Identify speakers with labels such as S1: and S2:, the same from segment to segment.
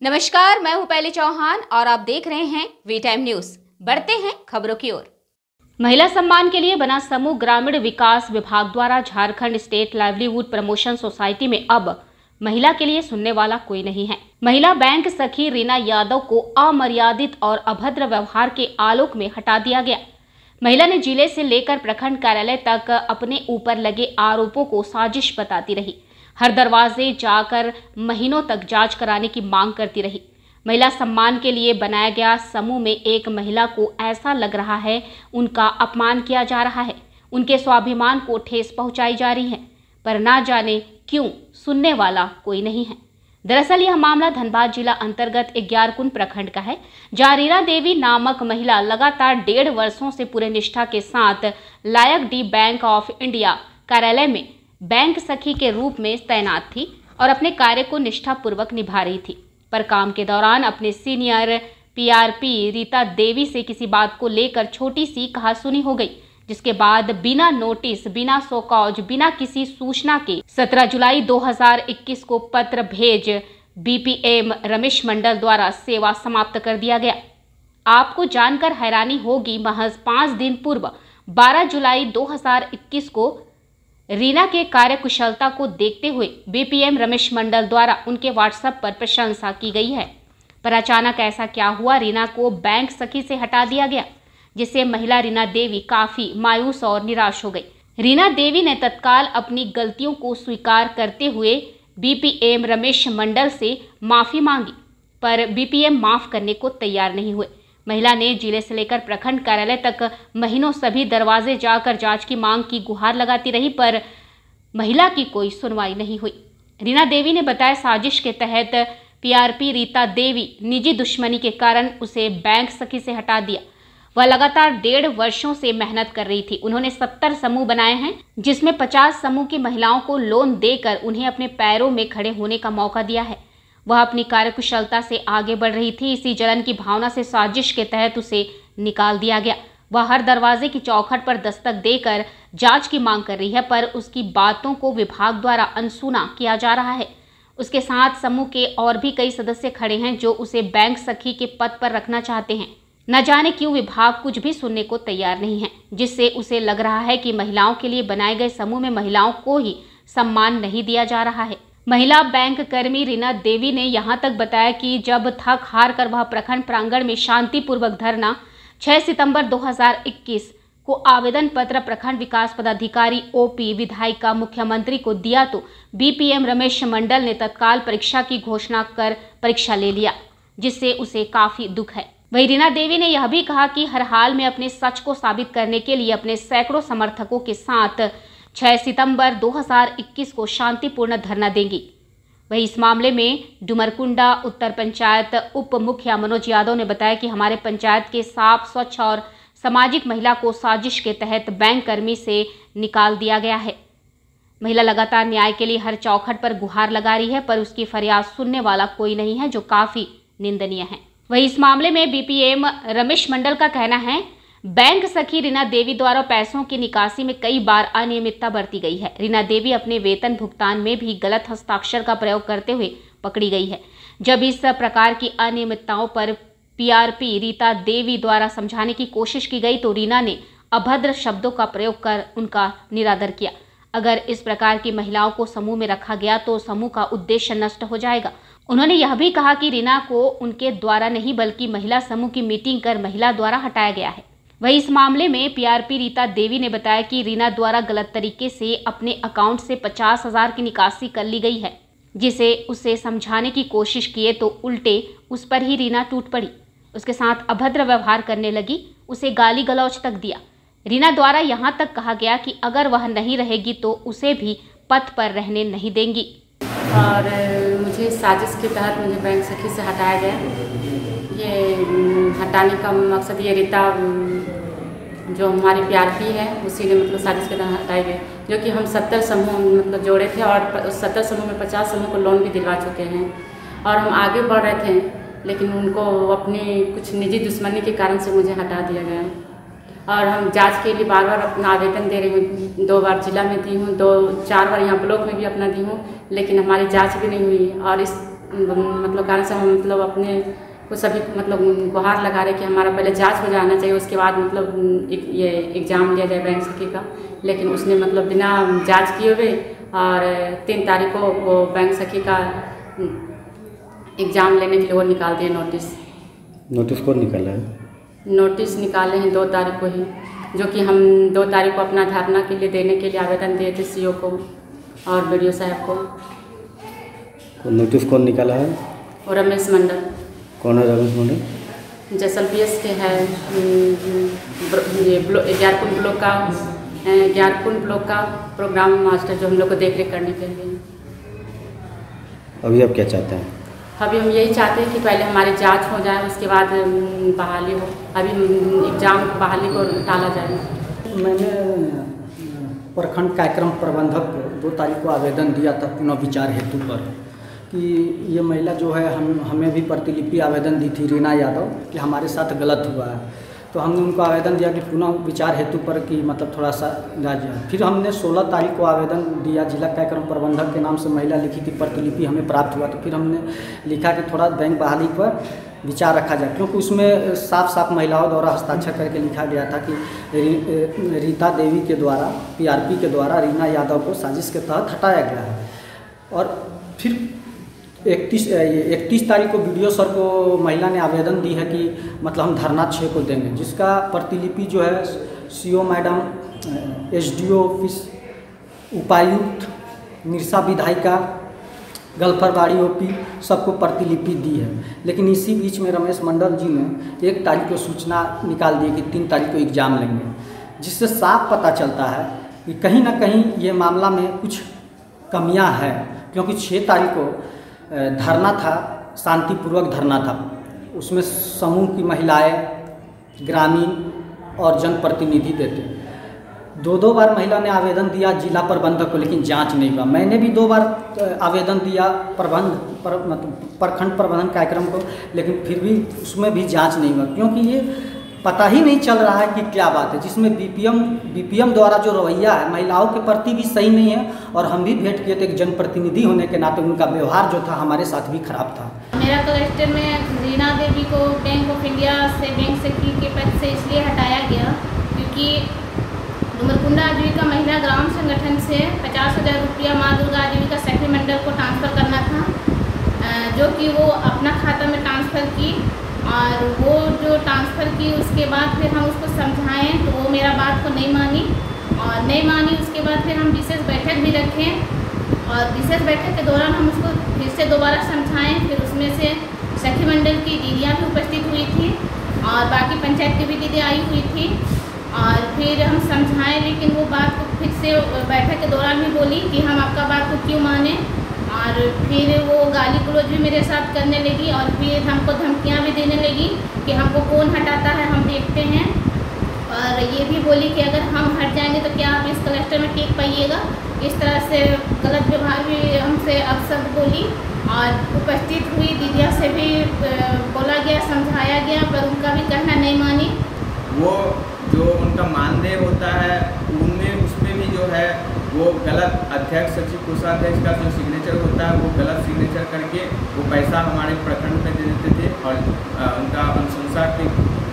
S1: नमस्कार, मैं हूं पहले चौहान और आप देख रहे हैं वी टाइम न्यूज। बढ़ते हैं खबरों की ओर। महिला सम्मान के लिए बना समूह ग्रामीण विकास विभाग द्वारा Jharkhand state livelihood promotion society में अब महिला के लिए सुनने वाला कोई नहीं है। महिला बैंक सखी रीना यादव को अमर्यादित और अभद्र व्यवहार के आलोक में हटा दिया गया। महिला ने जिले से लेकर प्रखंड कार्यालय तक अपने ऊपर लगे आरोपों को साजिश बताती रही। हर दरवाजे जाकर महीनों तक जांच कराने की मांग करती रही। महिला सम्मान के लिए बनाया गया समूह में एक महिला को ऐसा लग रहा है उनका अपमान किया जा रहा है, उनके स्वाभिमान को ठेस पहुंचाई जा रही है, पर ना जाने क्यों सुनने वाला कोई नहीं है। दरअसल यह मामला धनबाद जिला अंतर्गत ग्यारकुंड प्रखंड का है, जहां रीना देवी नामक महिला लगातार 1.5 वर्षों से पूरे निष्ठा के साथ लायक डी बैंक ऑफ इंडिया कार्यालय में बैंक सखी के रूप में तैनात थी और अपने कार्य को निष्ठापूर्वक निभा रही थी। पर काम के दौरान अपने सीनियर पीआरपी रीता देवी से किसी बात को लेकर छोटी सी कहासुनी हो गई, जिसके बाद बिना नोटिस, बिना शोकॉज, बिना किसी सूचना के 17 जुलाई 2021 को पत्र भेज बीपीएम रमेश मंडल द्वारा सेवा समाप्त कर दिया गया। आपको जानकर हैरानी होगी, महज 5 दिन पूर्व 12 जुलाई 2021 को रीना के कार्यकुशलता को देखते हुए बीपीएम रमेश मंडल द्वारा उनके व्हाट्सएप पर प्रशंसा की गई है। पर अचानक ऐसा क्या हुआ, रीना को बैंक सखी से हटा दिया गया, जिससे महिला रीना देवी काफी मायूस और निराश हो गई। रीना देवी ने तत्काल अपनी गलतियों को स्वीकार करते हुए बीपीएम रमेश मंडल से माफी मांगी, पर बीपीएम माफ करने को तैयार नहीं हुए। महिला ने जिले से लेकर प्रखंड कार्यालय तक महीनों सभी दरवाजे जाकर जांच की मांग की गुहार लगाती रही, पर महिला की कोई सुनवाई नहीं हुई। रीना देवी ने बताया, साजिश के तहत पीआरपी रीता देवी निजी दुश्मनी के कारण उसे बैंक सखी से हटा दिया। वह लगातार 1.5 वर्षों से मेहनत कर रही थी। उन्होंने 70 समूह बनाए हैं, जिसमें 50 समूह की महिलाओं को लोन देकर उन्हें अपने पैरों में खड़े होने का मौका दिया है। वह अपनी कार्यकुशलता से आगे बढ़ रही थी। इसी जलन की भावना से साजिश के तहत उसे निकाल दिया गया। वह हर दरवाजे की चौखट पर दस्तक देकर जांच की मांग कर रही है, पर उसकी बातों को विभाग द्वारा अनसुना किया जा रहा है। उसके साथ समूह के और भी कई सदस्य खड़े हैं जो उसे बैंक सखी के पद पर रखना चाहते हैं। न जाने क्यों विभाग कुछ भी सुनने को तैयार नहीं है, जिससे उसे लग रहा है कि महिलाओं के लिए बनाए गए समूह में महिलाओं को ही सम्मान नहीं दिया जा रहा है। महिला बैंक कर्मी रीना देवी ने यहां तक बताया कि जब थक हार कर वह प्रखंड प्रांगण में शांतिपूर्वक धरना 6 सितंबर 2021 को आवेदन पत्र प्रखंड विकास पदाधिकारी ओपी विधायिका मुख्यमंत्री को दिया, तो बीपीएम रमेश मंडल ने तत्काल परीक्षा की घोषणा कर परीक्षा ले लिया, जिससे उसे काफी दुख है। वहीं रीना देवी ने यह भी कहा कि हर हाल में अपने सच को साबित करने के लिए अपने सैकड़ों समर्थकों के साथ 6 सितंबर 2021 को शांतिपूर्ण धरना देंगी। वहीं इस मामले में डुमरकुंडा उत्तर पंचायत उप मुखिया मनोज यादव ने बताया कि हमारे पंचायत के साफ, स्वच्छ और सामाजिक महिला को साजिश के तहत बैंक कर्मी से निकाल दिया गया है। महिला लगातार न्याय के लिए हर चौखट पर गुहार लगा रही है, पर उसकी फरियाद सुनने वाला कोई नहीं है, जो काफी निंदनीय है। वहीं इस मामले में बीपीएम रमेश मंडल का कहना है, बैंक सखी रीना देवी द्वारा पैसों की निकासी में कई बार अनियमितता बरती गई है। रीना देवी अपने वेतन भुगतान में भी गलत हस्ताक्षर का प्रयोग करते हुए पकड़ी गई है। जब इस प्रकार की अनियमितताओं पर पीआरपी रीता देवी द्वारा समझाने की कोशिश की गई, तो रीना ने अभद्र शब्दों का प्रयोग कर उनका निरादर किया। अगर इस प्रकार की महिलाओं को समूह में रखा गया तो समूह का उद्देश्य नष्ट हो जाएगा। उन्होंने यह भी कहा कि रीना को उनके द्वारा नहीं बल्कि महिला समूह की मीटिंग कर महिला द्वारा हटाया गया है। वहीं इस मामले में पीआरपी रीता देवी ने बताया कि रीना द्वारा गलत तरीके से अपने अकाउंट से 50,000 की निकासी कर ली गई है, जिसे उसे समझाने की कोशिश किए तो उल्टे उस पर ही रीना टूट पड़ी। उसके साथ अभद्र व्यवहार करने लगी, उसे गाली गलौज तक दिया। रीना द्वारा यहाँ तक कहा गया कि अगर वह नहीं रहेगी तो उसे भी पद पर रहने नहीं देंगी।
S2: और मुझे साजिश के तहत मुझे बैंक सखी से हटाया गया। ये हटाने का मकसद ये रीता जो हमारी पीआरपी है उसी ने मतलब साजिश के तहत हटाए गए, जो कि हम 70 समूह मतलब जोड़े थे और उस 70 समूह में 50 समूह को लोन भी दिलवा चुके हैं और हम आगे बढ़ रहे थे, लेकिन उनको अपनी कुछ निजी दुश्मनी के कारण से मुझे हटा दिया गया। और हम जांच के लिए बार बार अपना आवेदन दे रही हूँ। 2 बार जिला में दी हूँ, 2-4 बार यहाँ ब्लॉक में भी अपना दी हूँ, लेकिन हमारी जांच भी नहीं हुई। और मतलब कारण से हम मतलब अपने को सभी मतलब गुहार लगा रहे कि हमारा पहले जांच हो जाना चाहिए, उसके बाद मतलब ये एग्ज़ाम लिया जाए बैंक सखी का। लेकिन उसने मतलब बिना जांच किए हुए और 3 तारीख को वो बैंक सखी का एग्ज़ाम लेने के लिए वो निकाल दिए नोटिस।
S3: नोटिस कौन निकाला है?
S2: नोटिस निकाले हैं 2 तारीख को ही, जो कि हम 2 तारीख को अपना धरना के लिए देने के लिए आवेदन दिए थे सीओ को और बीडीओ साहब को।
S3: नोटिस कौन निकाला है?
S2: और रमेश मंडल।
S3: कौन है रमेश मंडल?
S2: जैसलपीएस के है, ये ग्यारकुंड ब्लॉक का प्रोग्राम मास्टर, जो हम लोग को देख रेख करने के लिए।
S3: अभी आप क्या चाहते हैं?
S2: अभी हम यही चाहते हैं कि पहले हमारी जांच हो जाए, उसके बाद बहाली हो। अभी एग्ज़ाम बहाली को टाला जाए।
S4: मैंने प्रखंड कार्यक्रम प्रबंधक को 2 तारीख को आवेदन दिया था पुनः विचार हेतु पर कि ये महिला जो है हमें भी प्रतिलिपि आवेदन दी थी रीना यादव कि हमारे साथ गलत हुआ है। तो हमने उनको आवेदन दिया कि पुनः विचार हेतु पर कि मतलब थोड़ा सा इलाज है। फिर हमने 16 तारीख को आवेदन दिया, जिला कार्यक्रम प्रबंधक के नाम से महिला लिखी थी, प्रतिलिपि हमें प्राप्त हुआ। तो फिर हमने लिखा कि थोड़ा बैंक बहाली पर विचार रखा जाए, क्योंकि उसमें साफ साफ महिलाओं द्वारा हस्ताक्षर करके लिखा गया था कि रीता देवी के द्वारा पीआरपी के द्वारा रीना यादव को साजिश के तहत हटाया गया है। और फिर 31 तारीख को बीडीओ सर को महिला ने आवेदन दी है कि मतलब हम धरना 6 को देंगे, जिसका प्रतिलिपि जो है सीओ मैडम, एसडीओ ऑफिस, उपायुक्त, निरसा विधायिका, गल्फरबाड़ी ओपी सबको प्रतिलिपि दी है। लेकिन इसी बीच में रमेश मंडल जी ने 1 तारीख को सूचना निकाल दी कि 3 तारीख को एग्ज़ाम लेंगे, जिससे साफ पता चलता है कि कहीं ना कहीं ये मामला में कुछ कमियां हैं। क्योंकि 6 तारीख को धरना था, शांतिपूर्वक धरना था, उसमें समूह की महिलाएं, ग्रामीण और जनप्रतिनिधि देते। 2 बार महिला ने आवेदन दिया जिला प्रबंधक को, लेकिन जांच नहीं हुआ। मैंने भी 2 बार आवेदन दिया प्रखंड प्रबंधन कार्यक्रम को, लेकिन फिर भी उसमें भी जांच नहीं हुआ, क्योंकि ये पता ही नहीं चल रहा है कि क्या बात है। जिसमें बीपीएम द्वारा जो रवैया है महिलाओं के प्रति भी सही नहीं है। और हम भी भेंट किए थे, एक जनप्रतिनिधि होने के नाते उनका व्यवहार जो था हमारे साथ भी खराब था।
S5: मेरा कलेक्टर में रीना देवी को बैंक ऑफ इंडिया से बैंक सखी के पद से इसलिए हटाया गया क्योंकि डुमरकुंडा आजीविका महिला ग्राम संगठन से 50,000 रुपया माँ दुर्गा आजीविका सखी मंडल को ट्रांसफ़र करना था, जो कि वो अपना खाता में ट्रांसफ़र की। और वो जो ट्रांसफ़र की उसके बाद फिर हम उसको समझाएं तो वो मेरा बात को नहीं मानी, और नहीं मानी उसके बाद फिर हम विशेष बैठक भी रखें, और विशेष बैठक के दौरान हम उसको फिर से दोबारा समझाएं। फिर उसमें से सखी मंडल की दीदियाँ भी उपस्थित हुई थी और बाकी पंचायत की भी दीदी आई हुई थी, और फिर हम समझाएं, लेकिन वो बात को फिर से बैठक के दौरान भी बोली कि हम आपका बात को क्यों माने। और फिर वो गाली गलौज भी मेरे साथ करने लगी, और फिर हमको धमकियां भी देने लगी कि हमको कौन हटाता है, हम देखते हैं। और ये भी बोली कि अगर हम हट जाएंगे तो क्या आप इस कलेक्टर में टिक पाइएगा। इस तरह से गलत व्यवहार भी हमसे अक्सर बोली, और उपस्थित हुई दीदिया से भी बोला गया, समझाया गया, पर उनका भी कहना नहीं मानी।
S6: वो जो उनका मानदेय होता है उनमें उसमें भी जो है वो गलत अध्यक्ष, सचिव, कोषाध्यक्ष का जो सिग्नेचर होता है वो गलत सिग्नेचर करके वो पैसा हमारे प्रखंड में दे देते थे, और उनका अनुशंसा की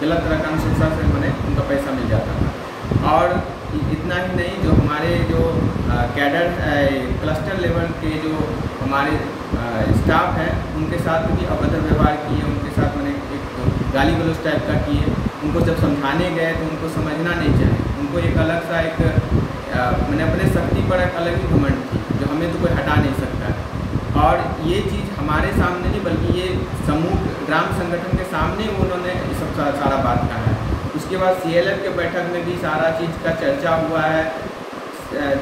S6: गलत तरह का अनुशंसा से मैंने उनका पैसा मिल जाता था। और इतना ही नहीं, जो हमारे जो कैडर क्लस्टर लेवल के जो हमारे स्टाफ है उनके साथ भी अभद्र व्यवहार किए, उनके साथ मैंने एक गाली गलौज टाइप का किए। उनको जब समझाने गए तो उनको समझना नहीं चाहिए, उनको एक अलग सा मैंने अपने शक्ति पर एक अलग ही घमंड थी, जो हमें तो कोई हटा नहीं सकता। और ये चीज़ हमारे सामने नहीं बल्कि ये समूह ग्राम संगठन के सामने उन्होंने ये सब सारा बात कहा है। उसके बाद CLF के बैठक में भी सारा चीज़ का चर्चा हुआ है।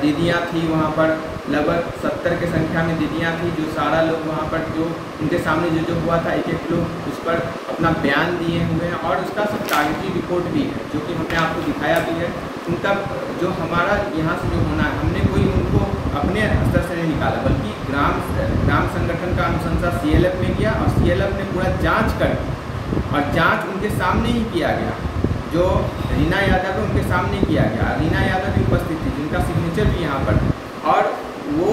S6: दीदियाँ थी वहाँ पर, लगभग 70 की संख्या में दीदियाँ थी, जो सारा लोग वहाँ पर जो उनके सामने जो हुआ था एक लोग उस पर अपना बयान दिए हुए हैं, और उसका सब कागजी रिपोर्ट भी है जो कि हमने आपको दिखाया भी है। उनका जो हमारा यहाँ से जो होना है, हमने कोई उनको अपने स्तर से नहीं निकाला, बल्कि ग्राम संगठन का अनुशंसा CLF में किया, और CLF ने पूरा जाँच कर, और जाँच उनके सामने ही किया गया। जो रीना यादव है उनके सामने किया गया, रीना यादव भी उपस्थित थी जिनका सिग्नेचर भी यहाँ पर, और वो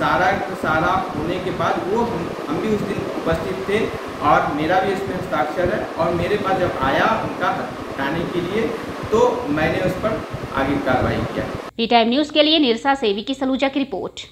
S6: सारा होने के बाद वो हम भी उस दिन उपस्थित थे और मेरा भी इसमें हस्ताक्षर है और मेरे पास जब आया उनका हटाने के लिए तो मैंने उस पर आगे कार्रवाई किया।
S1: वी टाइम न्यूज़ के लिए निरसा सेवी की सलूजा की रिपोर्ट।